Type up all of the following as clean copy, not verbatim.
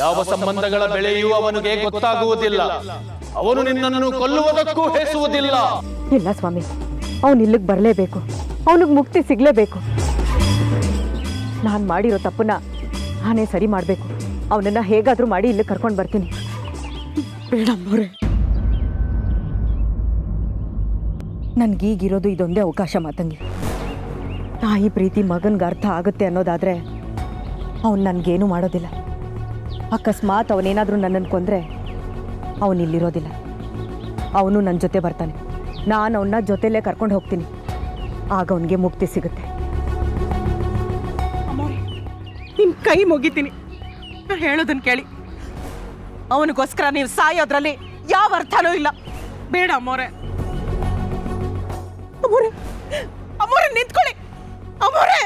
ಯಾವ ಸಂಬಂಧಗಳ ಬೆಳೆಯೂ ಅವನಿಗೆ ಗೊತ್ತಾಗುವುದಿಲ್ಲ. ಅವನು ನಿನ್ನನ್ನು ಕೊಲ್ಲುವುದಕ್ಕೂ ಹೆಸುವುದಿಲ್ಲ. ಇಲ್ಲ ಸ್ವಾಮಿ, ಅವನು ಇಲ್ಲಿಗೆ ಬರಲೇಬೇಕು. ಅವನಿಗೆ ಮುಕ್ತಿ ಸಿಗಲೇಬೇಕು. ನಾನು ಮಾಡಿರೋ ತಪ್ಪನ್ನ ನಾನೇ ಸರಿ ಮಾಡಬೇಕು. ಅವನನ್ನ ಹೇಗಾದರೂ ಮಾಡಿ ಇಲ್ಲಿಗೆ ಕರ್ಕೊಂಡು ಬರ್ತೀನಿ. ಬೇಡಮ್ಮವ್ರೆ, ನನಗೀಗಿರೋದು ಇದೊಂದೇ ಅವಕಾಶ ಮಾತಂಗಿ. ತಾಯಿ ಪ್ರೀತಿ ಮಗನಿಗೆ ಅರ್ಥ ಆಗುತ್ತೆ ಅನ್ನೋದಾದರೆ ಅವನು ನನಗೇನು ಮಾಡೋದಿಲ್ಲ. ಅಕಸ್ಮಾತ್ ಅವನೇನಾದರೂ ನನ್ನನ್ನು ಕೊಂದರೆ ಅವನಿಲ್ಲಿರೋದಿಲ್ಲ. ಅವನು ನನ್ನ ಜೊತೆ ಬರ್ತಾನೆ. ನಾನು ಅವನ್ನ ಜೊತೆಲೇ ಕರ್ಕೊಂಡು ಹೋಗ್ತೀನಿ. ಆಗ ಅವನಿಗೆ ಮುಕ್ತಿ ಸಿಗುತ್ತೆ. ನಿಮ್ಮ ಕೈ ಮುಗಿತೀನಿ, ಹೇಳೋದನ್ನು ಕೇಳಿ. ಅವನಿಗೋಸ್ಕರ ನೀವು ಸಾಯೋದ್ರಲ್ಲಿ ಯಾವ ಅರ್ಥನೂ ಇಲ್ಲ. ಬೇಡ ಅಮ್ಮೋರೆ, ಅಮ್ಮೋರೆ, ಅಮ್ಮೋರೆ ನಿಂತ್ಕೊಳ್ಳಿ. ಅಮ್ಮೋರೆ,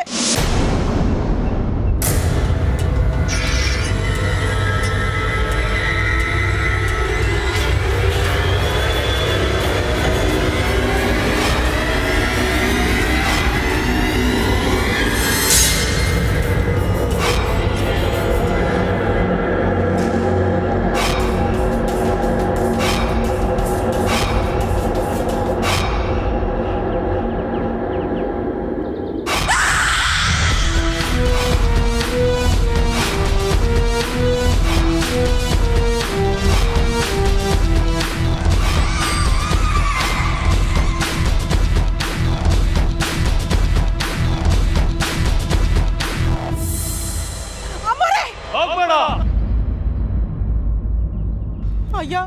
ಅಯ್ಯ,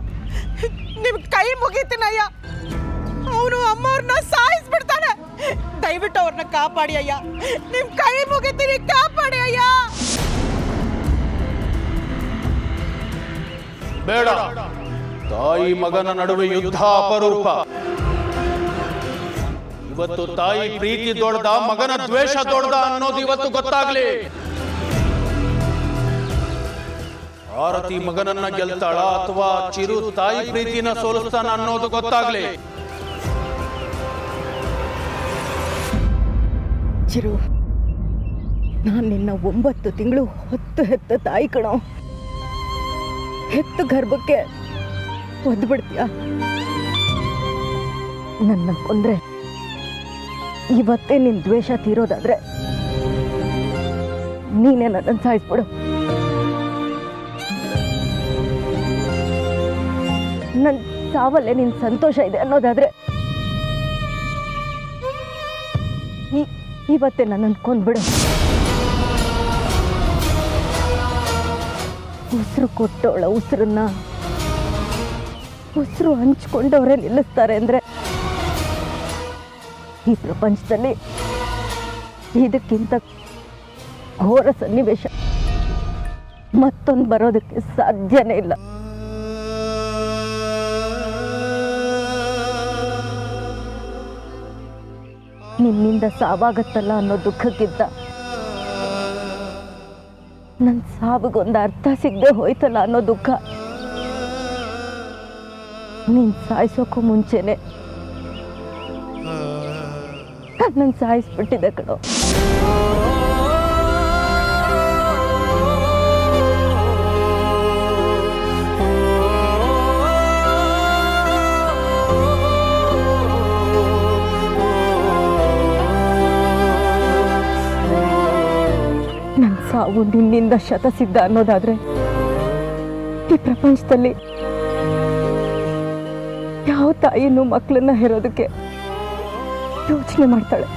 ನಿಮ್ ಕೈ ಮುಗಿತೀನಯ್ಯ. ಅವನು ಅಮ್ಮವ್ರನ್ನ ಸಾಯಿಸ್ಬಿಡ್ತಾನೆ. ದಯವಿಟ್ಟು ಅವ್ರನ್ನ ಕಾಪಾಡಿ ಅಯ್ಯ. ನಿಮ್ ಕೈ ಮುಗಿತೀನಿ, ಕಾಪಾಡಿ ಅಯ್ಯ. ಬೇಡ. ತಾಯಿ ಮಗನ ನಡುವೆ ಯುದ್ಧ ಅಪರೂಪ. ಇವತ್ತು ತಾಯಿ ಪ್ರೀತಿ ದೊಡ್ಡ, ಮಗನ ದ್ವೇಷ ದೊಡ್ಡ ಅನ್ನೋದು ಇವತ್ತು ಗೊತ್ತಾಗ್ಲಿ. ಆರತಿ ಮಗನನ್ನ ಗೆಲ್ತಾಳ ಅಥವಾ ಚಿರು ತಾಯಿ ಪ್ರೀತಿನ ಸೋಲಿಸ್ತಾನ ಅನ್ನೋದು ಗೊತ್ತಾಗ್ಲಿ. ಚಿರು, ನಾನು ನಿನ್ನ 9 ತಿಂಗಳು ಹೊತ್ತು ಹೆತ್ತ ತಾಯಿ ಕಣೋ. ಹೆತ್ತು ಗರ್ಭಕ್ಕೆ ಒದ್ಬಿಡ್ತೀಯ. ನನ್ನ ಕೊಂದ್ರೆ ಇವತ್ತೇ ನಿನ್ನ ದ್ವೇಷ ತೀರೋದಾದ್ರೆ ನೀನೇ ನನ್ನನ್ನು ಸಾಯಿಸ್ಬಿಡು. ನನ್ನ ಸಾವಲ್ಲೇ ನಿನ್ನ ಸಂತೋಷ ಇದೆ ಅನ್ನೋದಾದ್ರೆ ಇವತ್ತೇ ನನ್ನನ್ನು ಕೊಂದ್ಬಿಡು. ಉಸಿರು ಕೊಟ್ಟವಳ ಉಸಿರನ್ನ ಉಸಿರು ಹಂಚ್ಕೊಂಡವರೇ ನಿಲ್ಲಿಸ್ತಾರೆ ಅಂದ್ರೆ ಈ ಪ್ರಪಂಚದಲ್ಲಿ ಇದಕ್ಕಿಂತ ಘೋರ ಸನ್ನಿವೇಶ ಮತ್ತೊಂದು ಬರೋದಕ್ಕೆ ಸಾಧ್ಯನೇ ಇಲ್ಲ. ನಿನ್ನಿಂದ ಸಾವಾಗತ್ತಲ್ಲ ಅನ್ನೋ ದುಃಖಕ್ಕಿಂತ ನನ್ನ ಸಾವಿಗೊಂದು ಅರ್ಥ ಸಿಗದೆ ಹೋಯ್ತಲ್ಲ ಅನ್ನೋ ದುಃಖ ನೀನ್ ಸಾಯಿಸೋಕ್ಕೂ ಮುಂಚೆನೆ ನನ್ನ ಸಾಯಿಸ್ಬಿಟ್ಟಿದೆ ಕಣೋ. ನನ್ನ ಸಾವು ನಿನ್ನಿಂದ ಶತಸಿದ್ಧ ಅನ್ನೋದಾದ್ರೆ ಈ ಪ್ರಪಂಚದಲ್ಲಿ ಯಾವ ತಾಯಿನೂ ಮಕ್ಕಳನ್ನ ಹೆರೋದಕ್ಕೆ ಯೋಚನೆ ಮಾಡ್ತಾಳೆ.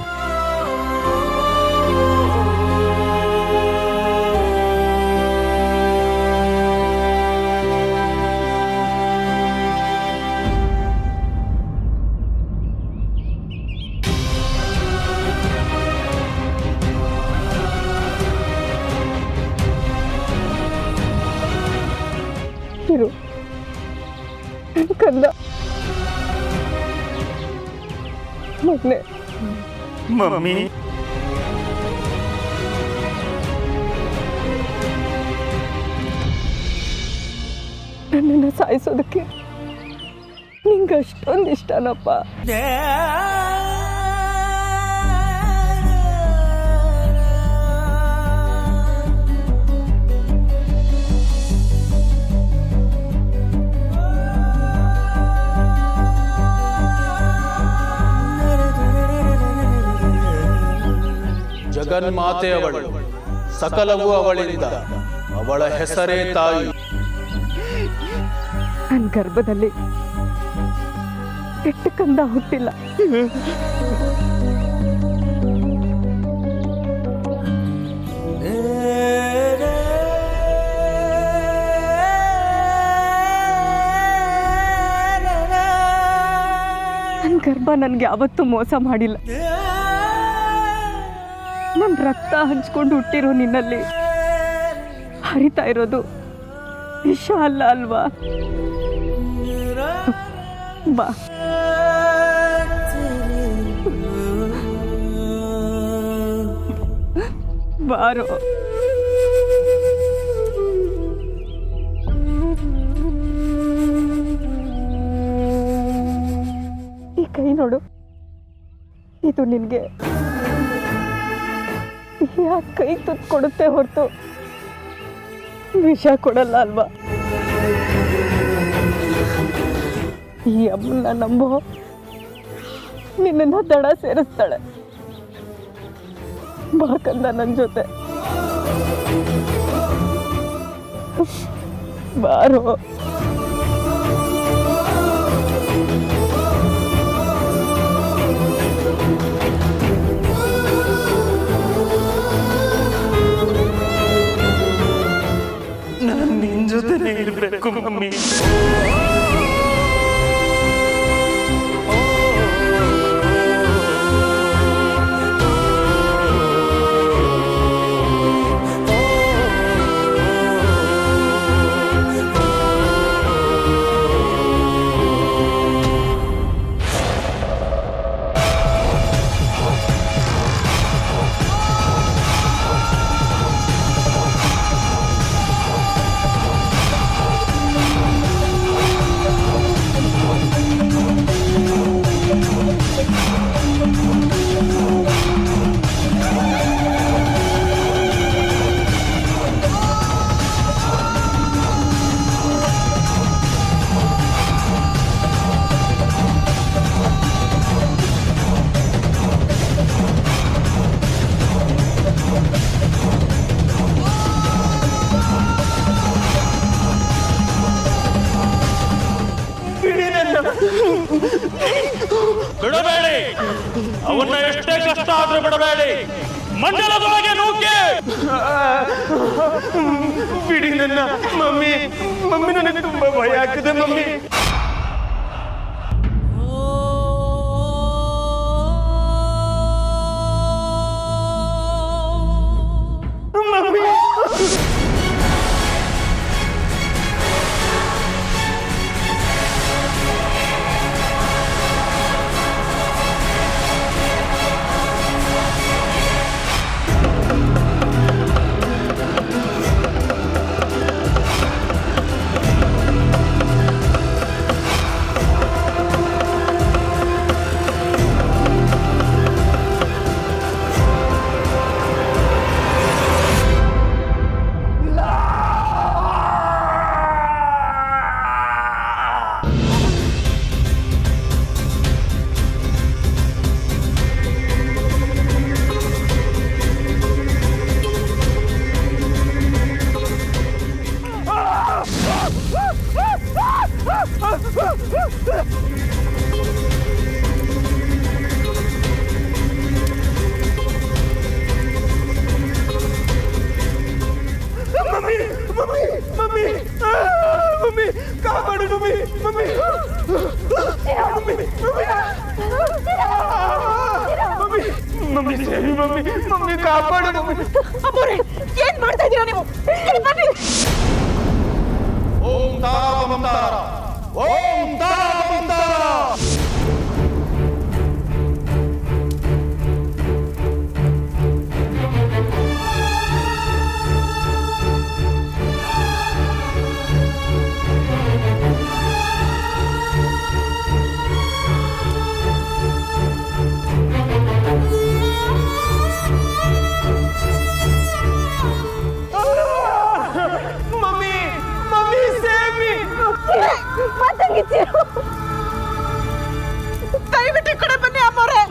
ಕಂದ ಮಗನೇ, ಮಮ್ಮಿ ನನ್ನನ್ನು ಸಾಯಿಸೋದಕ್ಕೆ ನಿಂಗೆ ಅಷ್ಟೊಂದು ಇಷ್ಟನಪ್ಪ? ಜಗನ್ಮಾತೆ ಅವಳು, ಸಕಲವೂ ಅವಳಿಂದ, ಅವಳ ಹೆಸರೇ ತಾಯಿ. ನನ್ನ ಗರ್ಭದಲ್ಲಿ ಕೆಟ್ಟ ಕಂದ ಹುಟ್ಟಿಲ್ಲ. ನನ್ನ ಗರ್ಭ ನನ್ಗೆ ಯಾವತ್ತೂ ಮೋಸ ಮಾಡಿಲ್ಲ. ನನ್ನ ರಕ್ತ ಹಂಚ್ಕೊಂಡು ಹುಟ್ಟಿರೋ ನಿನ್ನಲ್ಲಿ ಹರಿತಾ ಇರೋದು ವಿಷ ಅಲ್ಲ ಅಲ್ವಾ? ಬಾ, ಬಾರೋ. ಈ ಕೈ ನೋಡು, ಇದು ನಿನ್ಗೆ ಯಾಕೆ ಕೈ ತುತ್ತು ಕೊಡುತ್ತೆ ಹೊರತು ವಿಷ ಕೊಡಲ್ಲ ಅಲ್ವಾ? ಈ ಅಮ್ಮನ ನಂಬೋ, ನಿನ್ನ ದಡ ಸೇರಿಸ್ತಾಳೆ. ಬಾಕಂದ ನನ್ನ ಜೊತೆ ಬಾರೋ. ನಾನು ನಿನ್ ಜೊತೆನೇ ಇರ್ಬೇಕು ಮಮ್ಮಿ. ಬಿಡಬೇಡಿ, ಅವನ್ನ ಎಷ್ಟೇ ಕಷ್ಟ ಆದ್ರೂ ಬಿಡಬೇಡಿ. ಮಂಡಲದೊಳಗೆ ನೂಕೆ ಬಿಡಿ ನನ್ನ ಮಮ್ಮಿ. ಮಮ್ಮಿ ನನಗೆ ತುಂಬಾ ಭಯ ಆಗ್ತದೆ ಮಮ್ಮಿ. ಮಮ್ಮಿ ಕಾಪಾಡು ಮಮ್ಮಿ. ಮಮ್ಮಿ ಮಮ್ಮಿ ಮಮ್ಮಿ ಸೇರಿ ಮಮ್ಮಿ. ಮಮ್ಮಿ ಕಾಪಾಡು ಮಮ್ಮಿ. ಅಮ್ಮೋರೆ, ಏನ್ ಮಾಡ್ತಾ ಇದೀರಾ ನೀವು? ಬನ್ನಿ. ಓಂ ತಾರಾ ಮಂತಾರ, ಓಂ ತಾರಾ ಮಂತಾರ. ದಯವಿಟ್ಟು ಈ ಕಡೆ ಬನ್ನಿ ಅಮ್ಮೋರೆ.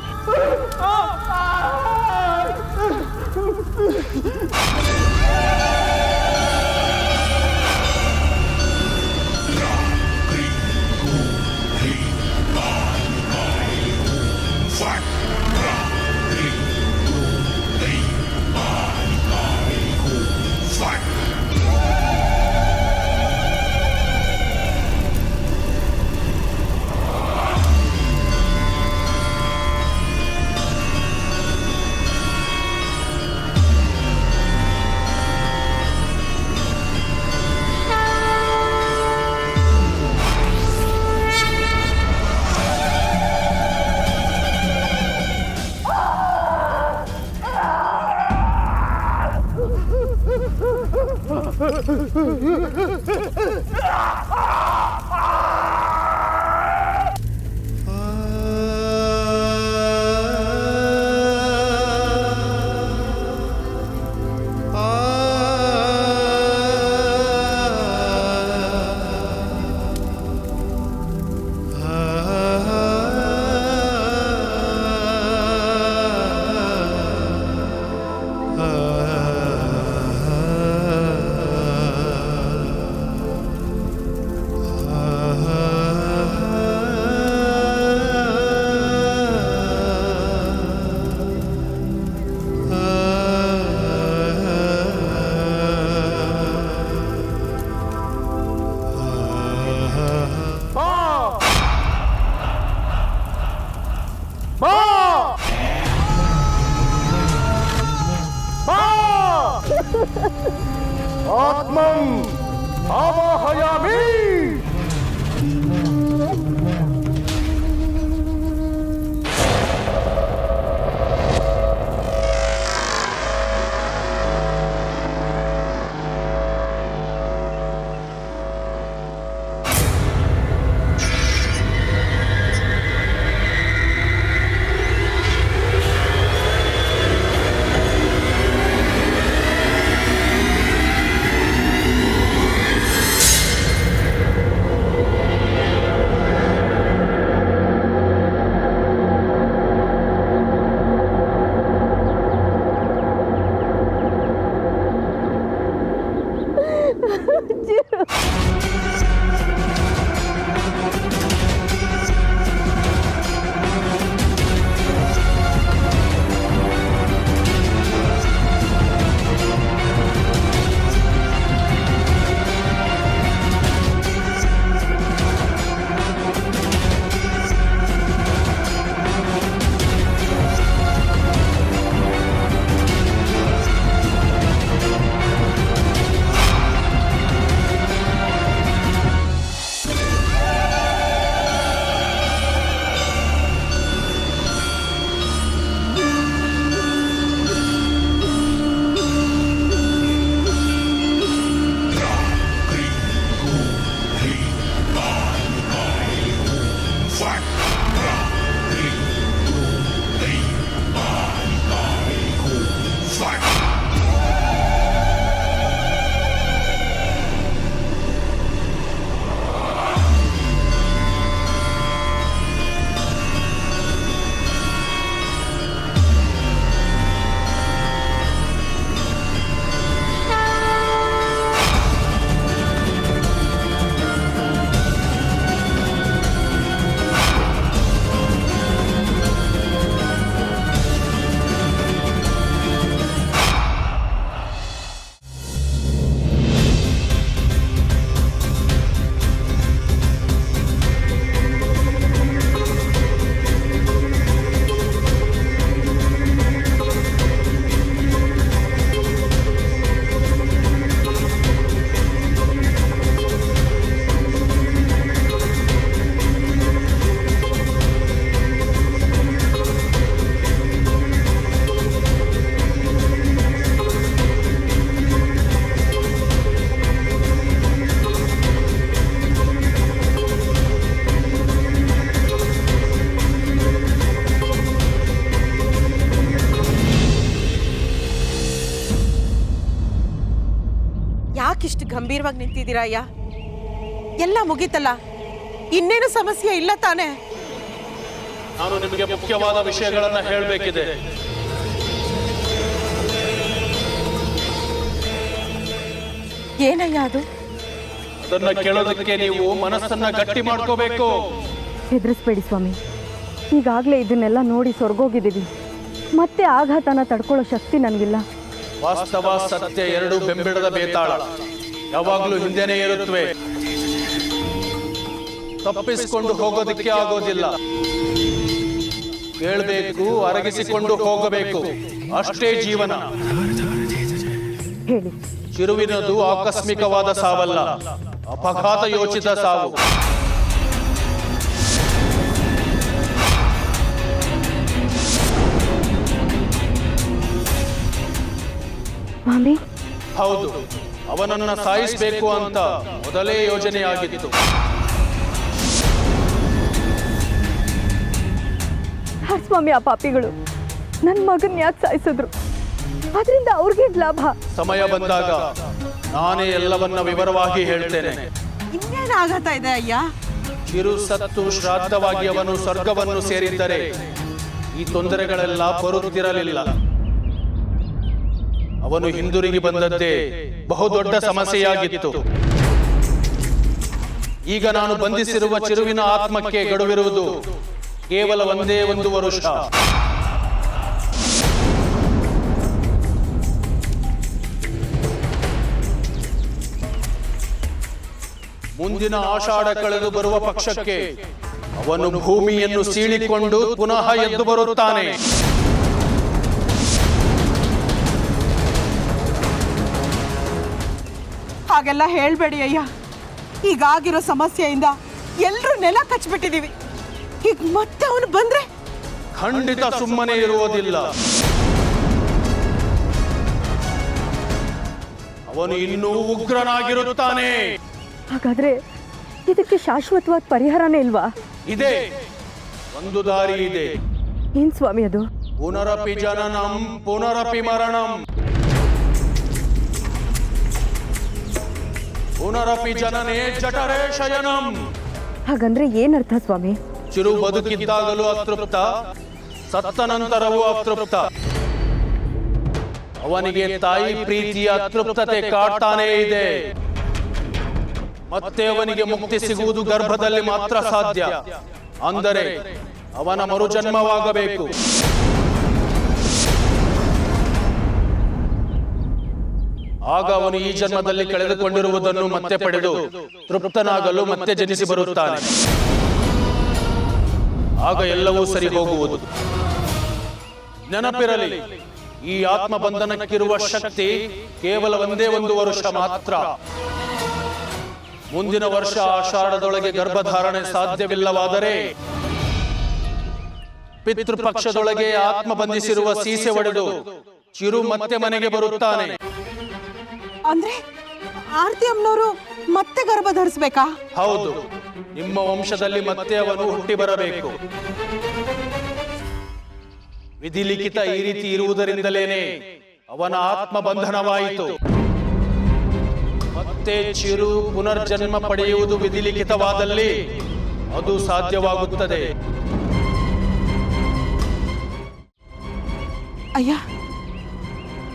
आत्मं आवाहयामि। ಯಾಕಿಷ್ಟು ಗಂಭೀರವಾಗಿ ನಿಂತಿದ್ದೀರಾ ಅಯ್ಯ? ಎಲ್ಲ ಮುಗೀತಲ್ಲ, ಇನ್ನೇನು ಸಮಸ್ಯೆ ಇಲ್ಲ ತಾನೇ? ನಾನು ನಿಮಗೆ ಮುಖ್ಯವಾದ ವಿಷಯಗಳನ್ನ ಹೇಳಬೇಕಿದೆ. ಏನಯ್ಯ ಅದು? ಅದನ್ನ ಕೇಳೋದಕ್ಕೆ ನೀವು ಮನಸ್ಸನ್ನ ಗಟ್ಟಿ ಮಾಡ್ಕೋಬೇಕು. ಹೆದರಿಸ್ಬೇಡಿ ಸ್ವಾಮಿ, ಈಗಾಗಲೇ ಇದನ್ನೆಲ್ಲ ನೋಡಿ ಸೊರ್ಗೋಗಿದ್ದೀವಿ. ಮತ್ತೆ ಆಘಾತನ ತಡ್ಕೊಳ್ಳೋ ಶಕ್ತಿ ನನಗಿಲ್ಲ. ವಾಸ್ತವ ಸತ್ಯ ಎರಡು ಬೆಂಬಿಡದ ಬೇತಾಳ, ಯಾವಾಗ್ಲೂ ಹಿಂದೆನೇ ಇರುತ್ತವೆ. ತಪ್ಪಿಸಿಕೊಂಡು ಹೋಗೋದಕ್ಕೆ ಆಗೋದಿಲ್ಲ. ಕೇಳಬೇಕು, ಅರಗಿಸಿಕೊಂಡು ಹೋಗಬೇಕು, ಅಷ್ಟೇ ಜೀವನ. ಹೇಳಿ, ಚಿರುವಿನದು ಆಕಸ್ಮಿಕವಾದ ಸಾವಲ್ಲ, ಅಪಘಾತ ಯೋಚಿತ ಸಾವು. ಮಾಮಿ, ಹೌದು, ಅವನನ್ನ ಸಾಯಿಸಬೇಕು ಅಂತ ಮೊದಲೇ ಯೋಜನೆಯಾಗಿತ್ತು. ಯಾರ್ ಸ್ವಾಮಿ ಆ ಪಾಪಿಗಳು? ನನ್ನ ಮಗನ್ ಯಾಕೆ ಸಾಯಿಸಿದ್ರು? ಅದರಿಂದ ಅವ್ರಿಗೇನ್ ಲಾಭ? ಸಮಯ ಬಂದಾಗ ನಾನೇ ಎಲ್ಲವನ್ನ ವಿವರವಾಗಿ ಹೇಳ್ತೇನೆ. ಇನ್ನೇನು ಆಗತ್ತಾ ಇದೆ ಅಯ್ಯ? ಚಿರು ಸತ್ತು ಶ್ರಾದ್ದವಾಗಿ ಅವನು ಸ್ವರ್ಗವನ್ನು ಸೇರಿದ್ದರೆ ಈ ತೊಂದರೆಗಳೆಲ್ಲ ಬರುತ್ತಿರಲಿಲ್ಲ. ಅವನು ಹಿಂದಿರುಗಿ ಬಂದದ್ದೇ ಬಹುದೊಡ್ಡ ಸಮಸ್ಯೆಯಾಗಿತ್ತು. ಈಗ ನಾನು ಬಂಧಿಸಿರುವ ಚಿರುವಿನ ಆತ್ಮಕ್ಕೆ ಗಡುವಿರುವುದು ಕೇವಲ ಒಂದೇ 1 ವರುಷ. ಮುಂದಿನ ಆಷಾಢ ಕಳೆದು ಬರುವ ಪಕ್ಷಕ್ಕೆ ಅವನು ಭೂಮಿಯನ್ನು ಸೀಳಿಕೊಂಡು ಪುನಃ ಎದ್ದು ಬರುತ್ತಾನೆ. ಹಾಗೆಲ್ಲ ಹೇಳ್ಬೇಡಿ ಅಯ್ಯ. ಈಗಾಗಿರೋ ಸಮಸ್ಯೆಯಿಂದ ಎಲ್ಲರೂ ನೆಲ ಕಚ್ಬಿಟ್ಟಿದೀವಿ. ಈಗ ಮತ್ತೆ ಅವನು ಬಂದ್ರೆ ಖಂಡಿತ ಸುಮ್ಮನೆ ಇರುವುದಿಲ್ಲ. ಅವನು ಇನ್ನೂ ಉಗ್ರನಾಗಿರುತ್ತಾನೆ. ಹಾಗಾದ್ರೆ ಇದಕ್ಕೆ ಶಾಶ್ವತವಾದ ಪರಿಹಾರನೇ ಇಲ್ವಾ? ಇದೆ, ಒಂದು ದಾರಿ ಇದೆ. ಏನ್ ಸ್ವಾಮಿ ಅದು? ಪುನರಪಿ ಜನನಂ ಪುನರಪಿ ಮರಣಂ. ಪುನರಪಿ ಜನನೇ ಜಠರೇ ಶಯನಂ. ಹಾಗಂದ್ರೆ ಏನರ್ಥ ಸ್ವಾಮಿ? ಚಿರು ಬದುಕಿದ್ದಾಗಲೂ ಅತೃಪ್ತ, ಸತ್ತ ನಂತರವೂ ಅತೃಪ್ತ. ಅವನಿಗೆ ತಾಯಿ ಪ್ರೀತಿಯ ಅತೃಪ್ತತೆ ಕಾಡ್ತಾನೇ ಇದೆ. ಮತ್ತೆ ಅವನಿಗೆ ಮುಕ್ತಿ ಸಿಗುವುದು ಗರ್ಭದಲ್ಲಿ ಮಾತ್ರ ಸಾಧ್ಯ. ಅಂದರೆ ಅವನ ಮರುಜನ್ಮವಾಗಬೇಕು. ಆಗ ಅವನು ಈ ಜನ್ಮದಲ್ಲಿ ಕಳೆದುಕೊಂಡಿರುವುದನ್ನು ಮತ್ತೆ ಪಡೆದು ತೃಪ್ತನಾಗಲು ಮತ್ತೆ ಜನಿಸಿ ಬರುತ್ತಾನೆ. ಆಗ ಎಲ್ಲವೂ ಸರಿ ಹೋಗುವುದು. ನೆನಪಿರಲಿ, ಈ ಆತ್ಮ ಬಂಧನಕ್ಕಿರುವ ಶಕ್ತಿ ಕೇವಲ ಒಂದೇ 1 ವರುಷ ಮಾತ್ರ. ಮುಂದಿನ ವರ್ಷ ಆಷಾಢದೊಳಗೆ ಗರ್ಭಧಾರಣೆ ಸಾಧ್ಯವಿಲ್ಲವಾದರೆ ಪಿತೃಪಕ್ಷದೊಳಗೆ ಆತ್ಮ ಬಂಧಿಸಿರುವ ಸೀಸೆ ಒಡೆದು ಚಿರು ಮತ್ತೆ ಮನೆಗೆ ಬರುತ್ತಾನೆ. ಅಂದ್ರೆ ಆರ್ತಿ ಅಮ್ಮನವರು ಮತ್ತೆ ಗರ್ಭ ಧರಿಸ್ಬೇಕಾ? ಹೌದು, ನಿಮ್ಮ ವಂಶದಲ್ಲಿ ಮತ್ತೆ ಅವನು ಹುಟ್ಟಿ ಬರಬೇಕು. ವಿಧಿಲಿಖಿತ ಈ ರೀತಿ ಇರುವುದರಿಂದಲೇನೆ ಅವನ ಆತ್ಮ ಬಂಧನವಾಯಿತು. ಮತ್ತೆ ಚಿರು ಪುನರ್ಜನ್ಮ ಪಡೆಯುವುದು ವಿಧಿಲಿಖಿತವಾದಲ್ಲಿ ಅದು ಸಾಧ್ಯವಾಗುತ್ತದೆ. ಅಯ್ಯ,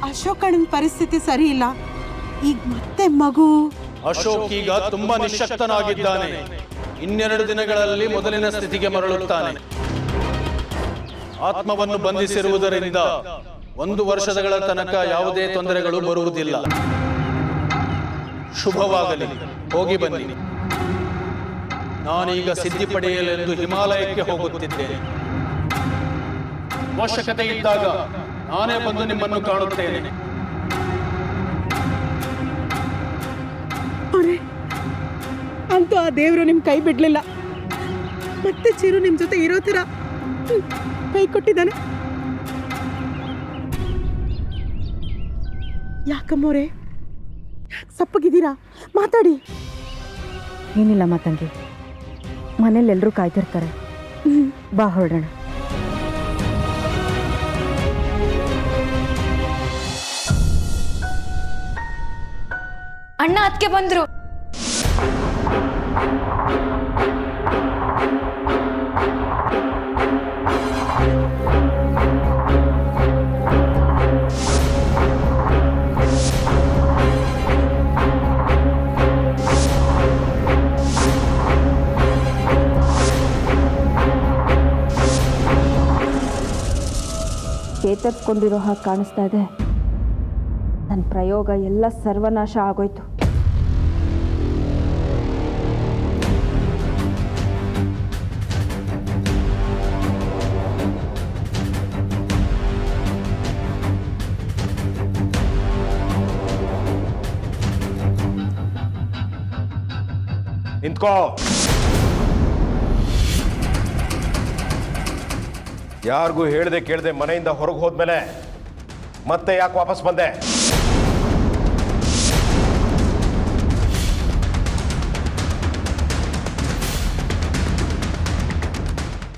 ಅಶೋಕಣ್ಣನ ಪರಿಸ್ಥಿತಿ ಸರಿ ಇಲ್ಲ. ಈಗ ಮತ್ತೆ ಮಗು. ಅಶೋಕ್ ಈಗ ತುಂಬಾ ನಿಶ್ಶಕ್ತನಾಗಿದ್ದಾನೆ. 2 ದಿನಗಳಲ್ಲಿ ಮೊದಲಿನ ಸ್ಥಿತಿಗೆ ಮರಳುತ್ತಾನೆ. ಆತ್ಮವನ್ನು ಬಂಧಿಸಿರುವುದರಿಂದ 1 ವರ್ಷಗಳ ತನಕ ಯಾವುದೇ ತೊಂದರೆಗಳು ಬರುವುದಿಲ್ಲ. ಶುಭವಾಗಲಿ, ಹೋಗಿ ಬನ್ನಿ. ನಾನೀಗ ಸಿದ್ಧಿ ಪಡೆಯಲೆಂದು ಹಿಮಾಲಯಕ್ಕೆ ಹೋಗುತ್ತಿದ್ದೇನೆ. ಅವಶ್ಯಕತೆ ಇದ್ದಾಗ ನಾನೇ ಬಂದು ನಿಮ್ಮನ್ನು ಕಾಣುತ್ತೇನೆ. ಅಂತೂ ಆ ದೇವರು ನಿಮ್ ಕೈ ಬಿಡ್ಲಿಲ್ಲ. ಮತ್ತೆ ಚಿರು ನಿಮ್ ಜೊತೆ ಇರೋ ತರ ಕೈ ಕೊಟ್ಟಿದ್ದಾನೆ. ಯಾಕಮ್ಮೋರೆ, ಸಪ್ಪಗಿದ್ದೀರಾ? ಮಾತಾಡಿ. ಏನಿಲ್ಲ ಮಾತಂಗಿ, ಮನೇಲಿ ಎಲ್ಲರೂ ಕಾಯ್ತಿರ್ತಾರೆ. ಬಾ ಹೊರಡೋಣ. ಅಣ್ಣ ಅದಕ್ಕೆ ಬಂದ್ರು. ತತ್ತರಿಸ್ಕೊಂಡಿರೋ ಹಾಗೆ ಕಾಣಿಸ್ತಾ ಇದೆ. ನನ್ನ ಪ್ರಯೋಗ ಎಲ್ಲ ಸರ್ವನಾಶ ಆಗೋಯ್ತು. ನಿಂತ್ಕೋ. ಯಾರಿಗೂ ಹೇಳ್ದೆ ಕೇಳ್ದೆ ಮನೆಯಿಂದ ಹೊರಗೆ ಹೋದ್ಮೇಲೆ ಮತ್ತೆ ಯಾಕೆ ವಾಪಸ್ ಬಂದೆ?